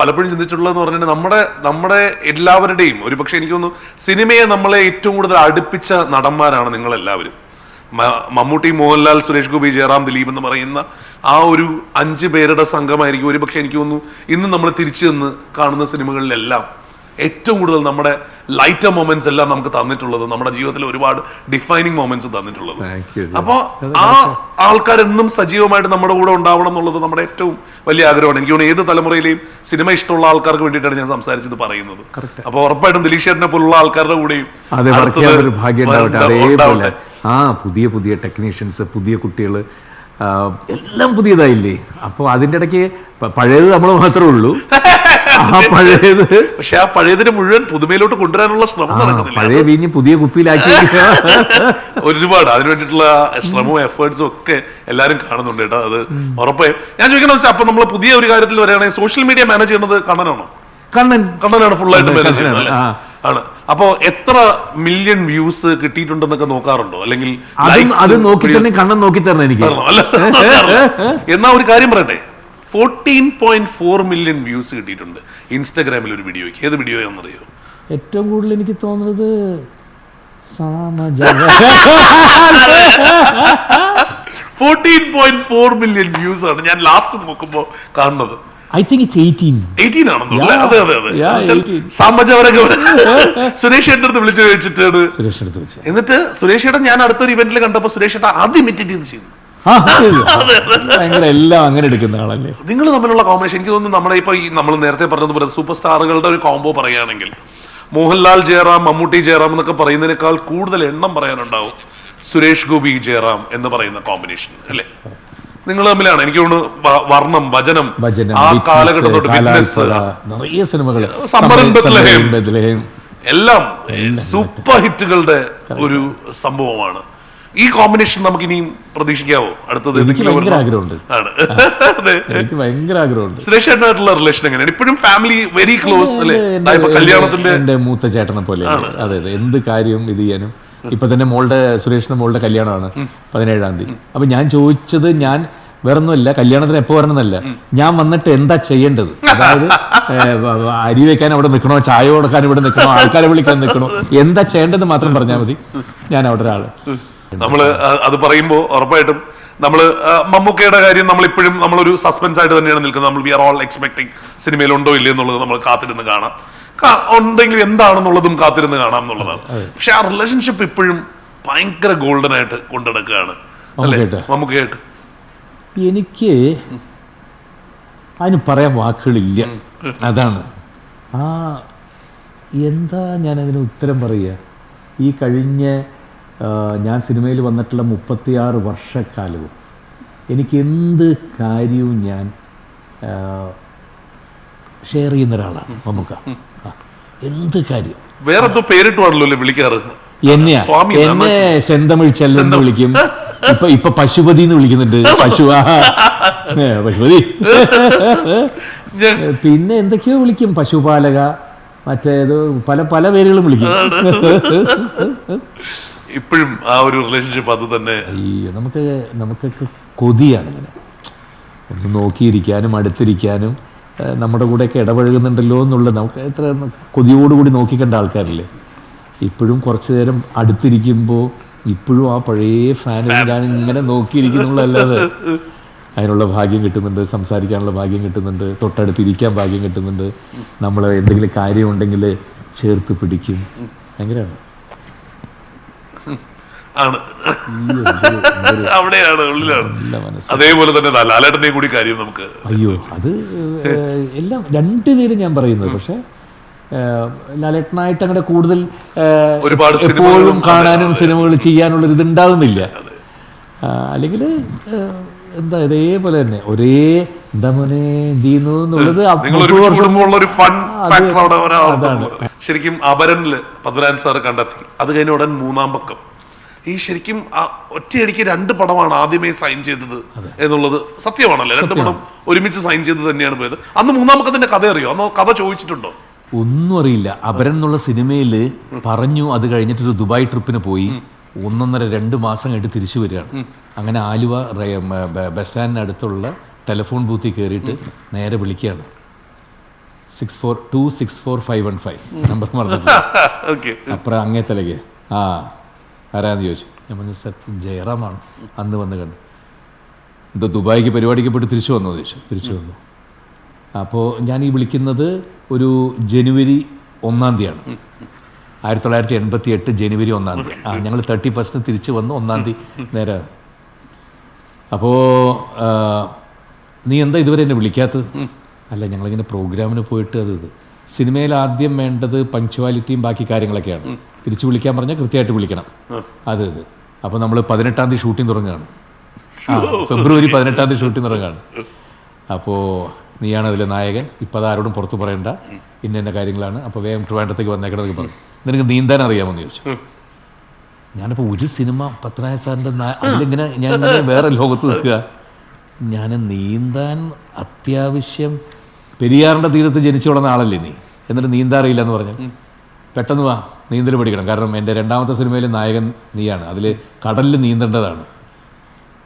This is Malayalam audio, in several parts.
പലപ്പോഴും ചിന്തിച്ചിട്ടുള്ളതെന്ന് പറഞ്ഞാൽ നമ്മുടെ എല്ലാവരുടെയും ഒരുപക്ഷെ എനിക്ക് തോന്നുന്നു സിനിമയെ നമ്മളെ ഏറ്റവും കൂടുതൽ അടുപ്പിച്ച നടന്മാരാണ് നിങ്ങളെല്ലാവരും. മമ്മൂട്ടി, മോഹൻലാൽ, സുരേഷ് ഗോപി, ജയറാം, ദിലീപ് എന്ന് പറയുന്ന ആ ഒരു 5 പേരുടെ സംഘമായിരിക്കും ഒരുപക്ഷെ എനിക്ക് തോന്നുന്നു ഇന്ന് നമ്മൾ തിരിച്ചു നിന്ന് കാണുന്ന സിനിമകളിലെല്ലാം ഏറ്റവും കൂടുതൽ നമ്മുടെ ലൈറ്റർ മൊമെന്റ്സ് എല്ലാം നമുക്ക് തന്നിട്ടുള്ളത്, നമ്മുടെ ജീവിതത്തിൽ ഒരുപാട് ഡിഫൈനിങ് മൊമെന്റ്സ് തന്നിട്ടുള്ളത്. അപ്പോൾ ആ ആൾക്കാരെന്നും സജീവമായിട്ട് നമ്മുടെ കൂടെ ഉണ്ടാവണം എന്നുള്ളത് നമ്മുടെ ഏറ്റവും വലിയ ആഗ്രഹമാണ്. എനിക്ക് തോന്നുന്നു ഏത് തലമുറയിലെയും സിനിമ ഇഷ്ടമുള്ള ആൾക്കാർക്ക് വേണ്ടിയിട്ടാണ് ഞാൻ സംസാരിച്ചത് പറയുന്നത്. അപ്പോൾ ഉറപ്പായിട്ടും ദിലീഷ് ചേട്ടനെ പോലുള്ള ആൾക്കാരുടെ കൂടെയും പുതിയ പുതിയ ടെക്നീഷ്യൻസ്, പുതിയ കുട്ടികൾ എല്ലാം പുതിയതായില്ലേ. അപ്പോൾ അതിൻ്റെ ഇടയ്ക്ക് പഴയത് നമ്മൾ മാത്രമേ ഉള്ളൂ. പഴയത് പക്ഷെ ആ പഴയതിന് മുഴുവൻ പുതുമയിലോട്ട് കൊണ്ടുവരാനുള്ള ശ്രമം നടക്കുന്നില്ല. പഴയ വീഞ്ഞ് പുതിയ കുപ്പിയിലാക്കി ഒരുപാട് അതിനു വേണ്ടിയിട്ടുള്ള ശ്രമവും എഫേർട്സും ഒക്കെ എല്ലാവരും കാണുന്നുണ്ട് കേട്ടോ. അത് ഉറപ്പായും ഞാൻ ചോദിക്കണമെന്ന് വെച്ചാൽ അപ്പൊ നമ്മൾ പുതിയ ഒരു കാര്യത്തിൽ വരികയാണെങ്കിൽ സോഷ്യൽ മീഡിയ മാനേജ് ചെയ്യുന്നത് കണ്ണനാണോ? കണ്ണനാണ് ഫുള്ളായിട്ട് മാനേജ് ചെയ്യുന്നത് ആണ്. അപ്പൊ എത്ര മില്യൺ വ്യൂസ് കിട്ടിയിട്ടുണ്ടെന്നൊക്കെ നോക്കാറുണ്ടോ? അല്ലെങ്കിൽ അത് നോക്കി തന്നെ കണ്ണൻ നോക്കി തരണം എനിക്ക്. എന്നാ ഒരു കാര്യം പറയട്ടെ, 14.4 മില്യൺ വ്യൂസ് കിട്ടിയിട്ടുണ്ട് ഇൻസ്റ്റാഗ്രാമിൽ ഒരു വീഡിയോയ്ക്ക്. ഏത് വീഡിയോ ആണെന്നറിയോ? ഏറ്റവും കൂടുതൽ എനിക്ക് തോന്നുന്നത് 14.4 മില്യൺ വ്യൂസ് ആണ് ഞാൻ ലാസ്റ്റ് നോക്കുമ്പോ കാണുന്നത്. I think it's 18 ആണെന്നോ? അതെ സാമജവരൊക്കെ സുരേഷ് ചേട്ടൻ്റെ അടുത്ത് വിളിച്ചു ചോദിച്ചിട്ടാണ്. എന്നിട്ട് സുരേഷ് ചേട്ടൻ ഞാൻ അടുത്തൊരു ഇവന്റിൽ കണ്ടപ്പോ സുരേഷ് ചേട്ടൻ ആദ്യം ഇമിറ്റേറ്റ് ചെയ്ത് ചെയ്തു. എല്ലാം അങ്ങനെ എടുക്കുന്ന ആളല്ലേ നിങ്ങൾ തമ്മിലുള്ള കോമ്പിനേഷൻ. എനിക്ക് തോന്നുന്നു നമ്മുടെ ഇപ്പൊ ഈ നമ്മൾ നേരത്തെ പറഞ്ഞതുപോലെ സൂപ്പർ സ്റ്റാറുകളുടെ ഒരു കോംബോ പറയുകയാണെങ്കിൽ മോഹൻലാൽ ജയറാം, മമ്മൂട്ടി ജയറാം എന്നൊക്കെ പറയുന്നതിനേക്കാൾ കൂടുതൽ എണ്ണം പറയാനുണ്ടാവും സുരേഷ് ഗോപി ജയറാം എന്ന് പറയുന്ന കോമ്പിനേഷൻ അല്ലേ? നിങ്ങൾ തമ്മിലാണ് എനിക്ക് തോന്നുന്നു വർണ്ണം, വചനം, ആ കാലഘട്ടം തൊട്ട് എല്ലാം സൂപ്പർ ഹിറ്റുകളുടെ ഒരു സംഭവമാണ്. ഈ കോമ്പിനേഷൻ നമുക്ക് ഇനിയും പ്രതീക്ഷിക്കാവോ? അടുത്തത് സുരേഷ് ചേട്ടനായിട്ടുള്ള റിലേഷൻ എങ്ങനെയാണ്? ഇപ്പോഴും ഫാമിലി വെരി ക്ലോസ് അല്ലേ? കല്യാണത്തിന്റെ എന്റെ മൂത്ത ചേട്ടനെ പോലെ. അതെ, എന്ത് കാര്യവും ഇത് ചെയ്യാനും. ഇപ്പൊ തന്നെ സുരേഷിന്റെ മോളുടെ കല്യാണമാണ് 17-ാം തീയതി. അപ്പൊ ഞാൻ ചോദിച്ചത്, ഞാൻ വേറൊന്നുമില്ല, കല്യാണത്തിന് എപ്പോ വരണമെന്നല്ല, ഞാൻ വന്നിട്ട് എന്താ ചെയ്യേണ്ടത്. അതായത് അരി വെക്കാൻ അവിടെ നിൽക്കണോ, ചായ കൊടുക്കാൻ ഇവിടെ നിൽക്കണോ, ആൾക്കാരെ വിളിക്കാൻ നിൽക്കണോ, എന്താ ചെയ്യേണ്ടത് മാത്രം പറഞ്ഞാൽ മതി, ഞാൻ അവിടെ ഒരാള്. നമ്മള് അത് പറയുമ്പോ ഉറപ്പായിട്ടും നമ്മള് മമ്മൂക്കയുടെ കാര്യം നമ്മളിപ്പോഴും നമ്മളൊരു സസ്പെൻസ് ആയിട്ട് തന്നെയാണ് നിൽക്കുന്നത്. നമ്മൾ വി ആർ ഓൾ എക്സ്പെക്ടിങ് സിനിമയിൽ ഉണ്ടോ ഇല്ലേ എന്നുള്ളത് നമ്മൾ കാത്തിരുന്ന് കാണാം. ഉണ്ടെങ്കിൽ എന്താണെന്നുള്ളതും കാത്തിരുന്ന് കാണാം എന്നുള്ളതാണ്. പക്ഷെ ആ റിലേഷൻഷിപ്പ് ഇപ്പോഴും ഭയങ്കര ഗോൾഡൻ ആയിട്ട് കൊണ്ടുനടക്കുകയാണ് മമ്മൂക്കയായിട്ട്. എനിക്ക് അതിന് പറയാൻ വാക്കുകളില്ല. അതാണ് എന്താ ഞാനതിന് ഉത്തരം പറയുക. ഈ കഴിഞ്ഞ ഞാൻ സിനിമയിൽ വന്നിട്ടുള്ള 36 വർഷക്കാലവും എനിക്ക് എന്ത് കാര്യവും ഞാൻ ഷെയർ ചെയ്യുന്ന ഒരാളാണ് മമ്മൂക്ക. എന്ത് കാര്യം വേറെ പേരിട്ടുവാണല്ലോ വിളിക്കാറ്. എന്നെ സെന്തമിഴ് ചെല്ലെന്ന് വിളിക്കും. ഇപ്പൊ പശുപതി എന്ന് വിളിക്കുന്നുണ്ട്. പശുപതി. പിന്നെ എന്തൊക്കെയോ വിളിക്കും, പശുപാലക, മറ്റേത് പല പല പേരുകളും വിളിക്കും. ഇപ്പോഴും ആ ഒരു റിലേഷൻഷിപ്പ് അത് തന്നെ. നമുക്കൊക്കെ കൊതിയാണ് ഇങ്ങനെ ഒന്ന് നോക്കിയിരിക്കാനും അടുത്തിരിക്കാനും നമ്മുടെ കൂടെയൊക്കെ ഇടപഴകുന്നുണ്ടല്ലോ എന്നുള്ള നമുക്ക് എത്ര കൊതിയോടുകൂടി നോക്കിക്കണ്ട ആൾക്കാരല്ലേ. ഇപ്പോഴും കുറച്ചു നേരം അടുത്തിരിക്കുമ്പോൾ ഇപ്പോഴും ആ പഴയ ഫാനിൽ ഞാൻ ഇങ്ങനെ നോക്കിയിരിക്കുന്നുള്ളതല്ലാതെ അതിനുള്ള ഭാഗ്യം കിട്ടുന്നുണ്ട്, സംസാരിക്കാനുള്ള ഭാഗ്യം കിട്ടുന്നുണ്ട്, തൊട്ടടുത്തിരിക്കാൻ ഭാഗ്യം കിട്ടുന്നുണ്ട്. നമ്മൾ എന്തെങ്കിലും കാര്യമുണ്ടെങ്കിൽ ചേർത്ത് പിടിക്കും. ഭയങ്കരമാണ്. അവിടെയാണ് ഉള്ളിലാണ്. അതേപോലെ തന്നെ ലാലേട്ടനെ കൂടി കാര്യം നമുക്ക് അയ്യോ അത് എല്ലാം രണ്ടുപേരും ഞാൻ പറയുന്നത്. പക്ഷെ ലാലേട്ടനായിട്ട് അങ്ങനെ കൂടുതൽ എപ്പോഴും കാണാനും സിനിമകൾ ചെയ്യാനുള്ളൊരു ഇതുണ്ടാകുന്നില്ല. അല്ലെങ്കിൽ എന്താ ഇതേപോലെ തന്നെ ഒരേ എന്താ മോനെ എന്ത് എന്നുള്ളത് അതാണ്. ശരിക്കും അപരനില് പത്മനാഭൻ സാറ് കണ്ടെത്തി. അത് കഴിഞ്ഞ ഉടൻ 3-ാം പക്കം. ഈ ശരിക്കും ഒറ്റയടിക്ക് 2 പടമാണ് ആദ്യമേ സൈൻ ചെയ്തത് എന്നുള്ളത് സത്യമാണല്ലേ? 2 പടം ഒരുമിച്ച് സൈൻ ചെയ്ത് തന്നെയാണ് പോയത്. അന്ന് 3-ാം പക്കത്തിന്റെ കഥ അറിയോ? അന്ന് കഥ ചോദിച്ചിട്ടുണ്ടോ? ഒന്നും അറിയില്ല. അപരൻ എന്നുള്ള സിനിമയിൽ പറഞ്ഞു. അത് കഴിഞ്ഞിട്ടൊരു ദുബായ് ട്രിപ്പിന് പോയി 1.5-2 മാസം കഴിഞ്ഞിട്ട് തിരിച്ചു വരികയാണ്. അങ്ങനെ ആലുവ ബസ് സ്റ്റാൻഡിനടുത്തുള്ള ടെലിഫോൺ ബൂത്തിൽ കയറിയിട്ട് നേരെ വിളിക്കുകയാണ്. 64264515 നമ്പർ മറന്നിട്ടില്ല. ഓക്കെ. അപ്പുറം അങ്ങേ തലകെ ആരാന്ന് ചോദിച്ചു. ഞാൻ പറഞ്ഞു സത്യം ജയറാമാണ്. അന്ന് വന്ന് കണ്ടു. എന്തോ ദുബായിക്ക് പരിപാടിക്ക് പോയിട്ട് തിരിച്ചു വന്നോ ചോദിച്ചു. തിരിച്ചു വന്നു. അപ്പോൾ ഞാൻ ഈ വിളിക്കുന്നത് ഒരു ജനുവരി 1-ാം തീയതിയാണ്, 1988 ജനുവരി 1-ാം തീയതി. ഞങ്ങൾ 31 തിരിച്ചു വന്നു, 1-ാം തീയതി നേരെ. അപ്പോൾ നീ എന്താ ഇതുവരെ എന്നെ വിളിക്കാത്തത്? അല്ല, ഞങ്ങളിങ്ങനെ പ്രോഗ്രാമിന് പോയിട്ട് ഇത് സിനിമയിൽ ആദ്യം വേണ്ടത് പങ്ക്ച്വാലിറ്റിയും ബാക്കി കാര്യങ്ങളൊക്കെയാണ്. തിരിച്ചു വിളിക്കാൻ പറഞ്ഞാൽ കൃത്യമായിട്ട് വിളിക്കണം. ഇത് അപ്പോൾ നമ്മൾ 18-ാം തീയതി ഷൂട്ടിംഗ് തുടങ്ങുകയാണ്. ഫെബ്രുവരി 18-ാം തീയതി ഷൂട്ടിംഗ് തുടങ്ങുകയാണ്. അപ്പോൾ നീയാണ് അതിലെ നായകൻ, ഇപ്പം അതാരോടും പുറത്ത് പറയണ്ട, ഇന്ന കാര്യങ്ങളാണ്. അപ്പോൾ വേഗം ട്രിവാൻഡ്രത്തേക്ക് വന്നേക്കണമെന്നൊക്കെ പറഞ്ഞു. നിനക്ക് നീന്താൻ അറിയാമെന്ന് ചോദിച്ചു. ഞാനിപ്പോൾ ഒരു സിനിമ പത്മനാഭൻ സാറിൻ്റെ അതിലിങ്ങനെ ഞാൻ വേറെ ലോകത്ത് നിൽക്കുക. ഞാൻ നീന്താൻ അത്യാവശ്യം പെരിയാറിൻ്റെ തീരത്ത് ജനിച്ചു വളർന്ന ആളല്ലേ നീ, എന്നിട്ട് നീന്താൻ അറിയില്ല എന്ന് പറഞ്ഞു. പെട്ടെന്ന് വാ, നീന്തൽ പഠിക്കണം. കാരണം എൻ്റെ 2ാമത്തെ സിനിമയിൽ നായകൻ നീയാണ്, അതിൽ കടലിൽ നീന്തേണ്ടതാണ്.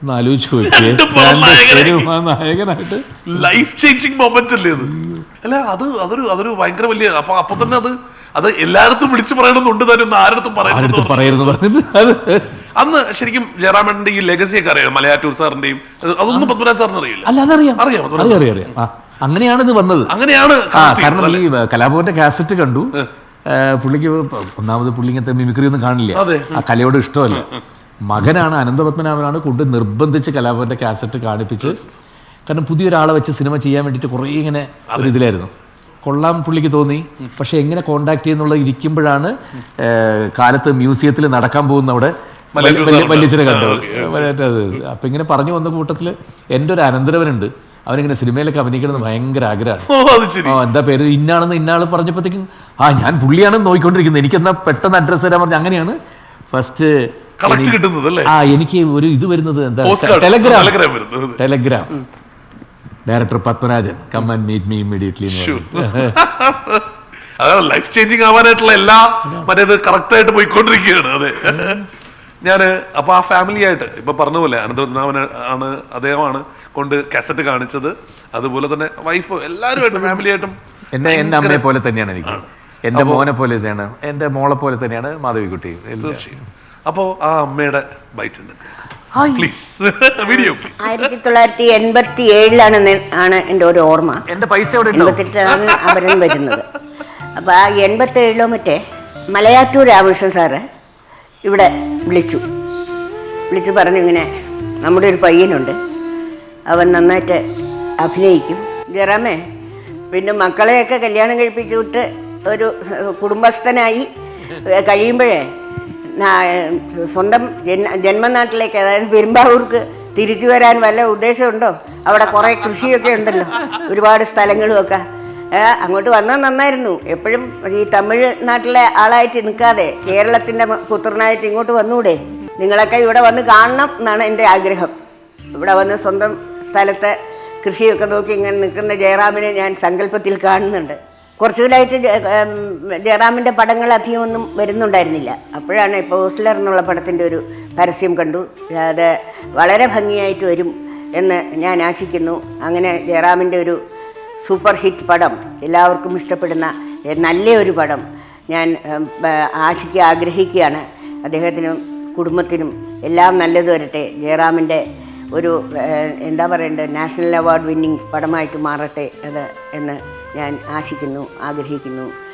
ഒന്ന് ആലോചിച്ച് നോക്കിയേ, നായകനായിട്ട് ലൈഫ് ചേഞ്ചിങ് മൊമെന്റ് അല്ലേ അത്? അല്ല, അതൊരു ഭയങ്കര വലിയ. അപ്പൊ തന്നെ അത് എല്ലായിടത്തും വിളിച്ചു പറയണമെന്നുണ്ട് തന്നെ, ആരടുത്തും പറയുന്നത്. അന്ന് ശരിക്കും ജയറാമേട്ടന്റെ ഈ ലെഗസി ഒക്കെ അറിയാം, മലയാറ്റൂർ സാറിന്റെയും. അതൊന്നും പത്മനാഭൻ സാറിന് അറിയില്ല. അല്ല, അതറിയാം. അങ്ങനെയാണ് ഇത് വന്നത്. അങ്ങനെയാണ്. കാരണം ഈ കലാഭവന്റെ കാസറ്റ് കണ്ടു. പുള്ളിക്ക് ഒന്നാമത് പുള്ളി ഇങ്ങനത്തെ മിമിക്രി ഒന്നും കാണില്ല, ആ കലയോട് ഇഷ്ടമല്ല. മകനാണ്, അനന്തപത്മനാഭനാണ് കൊണ്ട് നിർബന്ധിച്ച് കലാഭവന്റെ കാസറ്റ് കാണിപ്പിച്ച്. കാരണം പുതിയൊരാളെ വെച്ച് സിനിമ ചെയ്യാൻ വേണ്ടിയിട്ട് കുറേ ഇങ്ങനെ ഒരു ഇതിലായിരുന്നു. കൊള്ളാം പുള്ളിക്ക് തോന്നി. പക്ഷെ എങ്ങനെ കോണ്ടാക്ട് ചെയ്യുന്നുള്ള ഇരിക്കുമ്പോഴാണ് കാലത്ത് മ്യൂസിയത്തിൽ നടക്കാൻ പോകുന്ന അവിടെ വല്യച്ഛനെ കണ്ടത്. അപ്പം ഇങ്ങനെ പറഞ്ഞു വന്ന കൂട്ടത്തിൽ എൻ്റെ ഒരു അനന്തരവനുണ്ട്, അവനിങ്ങനെ സിനിമയിലൊക്കെ അഭിനയിക്കണമെന്ന് ഭയങ്കര ആഗ്രഹമാണ്. എന്താ പേര്, ഇന്നാൾ പറഞ്ഞപ്പോഴത്തേക്കും ഞാൻ പുള്ളിയാണെന്ന് നോക്കിക്കൊണ്ടിരിക്കുന്നത്. എനിക്കെന്നാ പെട്ടെന്ന് അഡ്രസ്സ് തരാൻ പറഞ്ഞു. അങ്ങനെയാണ് ഫസ്റ്റ് എനിക്ക് ഒരു ഇത് വരുന്നത്. എന്താ, telegram director Padmarajan, come and meet me immediately. Life changing ആവാനായിട്ടുള്ള എല്ലാ മറ്റേത് കറക്റ്റ് ആയിട്ട് പോയിക്കൊണ്ടിരിക്കുകയാണ്. അതെ, ഞാന് അപ്പൊ ആ ഫാമിലി ആയിട്ട് ഇപ്പൊ പറഞ്ഞ പോലെ അനന്തപത്മനാഭൻ ആണ്, അദ്ദേഹമാണ് കൊണ്ട് കാസറ്റ് കാണിച്ചത്. അതുപോലെ തന്നെ വൈഫ്, എല്ലാവരുമായിട്ടും ഫാമിലി ആയിട്ടും. എൻ്റെ അമ്മയെ പോലെ തന്നെയാണ് എനിക്ക്, എൻ്റെ മോനെ പോലെ തന്നെയാണ്, എൻ്റെ മോളെ പോലെ തന്നെയാണ് മാധവിക്കുട്ടി. തീർച്ചയായും. അപ്പോ ആ അമ്മയുടെ ബൈറ്റ് ഉണ്ട് പ്ലീസ്, വീഡിയോ പ്ലീസ്. 1987 ആണ് എൻ്റെ ഒരു ഓർമ്മ. എൻ്റെ പൈസ 88 അവരൻ വരുന്നത്. അപ്പോൾ ആ 87 മറ്റേ മലയാറ്റൂർ രാമകൃഷ്ണൻ സാറ് ഇവിടെ വിളിച്ചു പറഞ്ഞു, ഇങ്ങനെ നമ്മുടെ ഒരു പയ്യനുണ്ട്, അവൻ നന്നായിട്ട് അഭിനയിക്കും. ജയറാമേ, പിന്നെ മക്കളെയൊക്കെ കല്യാണം കഴിപ്പിച്ചു വിട്ട് ഒരു കുടുംബസ്ഥനായി കഴിയുമ്പോഴേ സ്വന്തം ജന്മനാട്ടിലേക്ക്, അതായത് പെരുമ്പാവൂർക്ക് തിരിച്ചു വരാൻ വല്ല ഉദ്ദേശമുണ്ടോ? അവിടെ കുറേ കൃഷിയൊക്കെ ഉണ്ടല്ലോ, ഒരുപാട് സ്ഥലങ്ങളുമൊക്കെ. അങ്ങോട്ട് വന്നാൽ നന്നായിരുന്നു. എപ്പോഴും ഈ തമിഴ് നാട്ടിലെ ആളായിട്ട് നിൽക്കാതെ കേരളത്തിൻ്റെ പുത്രനായിട്ട് ഇങ്ങോട്ട് വന്നൂടെ? നിങ്ങളൊക്കെ ഇവിടെ വന്ന് കാണണം എന്നാണ് എൻ്റെ ആഗ്രഹം. ഇവിടെ വന്ന് സ്വന്തം സ്ഥലത്തെ കൃഷിയൊക്കെ നോക്കി ഇങ്ങനെ നിൽക്കുന്ന ജയറാമിനെ ഞാൻ സങ്കല്പത്തിൽ കാണുന്നുണ്ട്. കുറച്ചുകൂടായിട്ട് ജയറാമിൻ്റെ പടങ്ങൾ അധികമൊന്നും വരുന്നുണ്ടായിരുന്നില്ല. അപ്പോഴാണ് പോസ്റ്റലർ എന്നുള്ള പടത്തിൻ്റെ ഒരു പരസ്യം കണ്ടു. അത് വളരെ ഭംഗിയായിട്ട് വരും എന്ന് ഞാൻ ആശിക്കുന്നു. അങ്ങനെ ജയറാമിൻ്റെ ഒരു സൂപ്പർ ഹിറ്റ് പടം, എല്ലാവർക്കും ഇഷ്ടപ്പെടുന്ന നല്ലൊരു പടം ഞാൻ ആഗ്രഹിക്കുകയാണ്. അദ്ദേഹത്തിനും കുടുംബത്തിനും എല്ലാം നല്ലത് വരട്ടെ. ജയറാമിൻ്റെ ഒരു എന്താ പറയേണ്ടത്, നാഷണൽ അവാർഡ് വിന്നിംഗ് പടമായിട്ട് മാറട്ടെ അത് എന്ന് ഞാൻ ആശിക്കുന്നു, ആഗ്രഹിക്കുന്നു.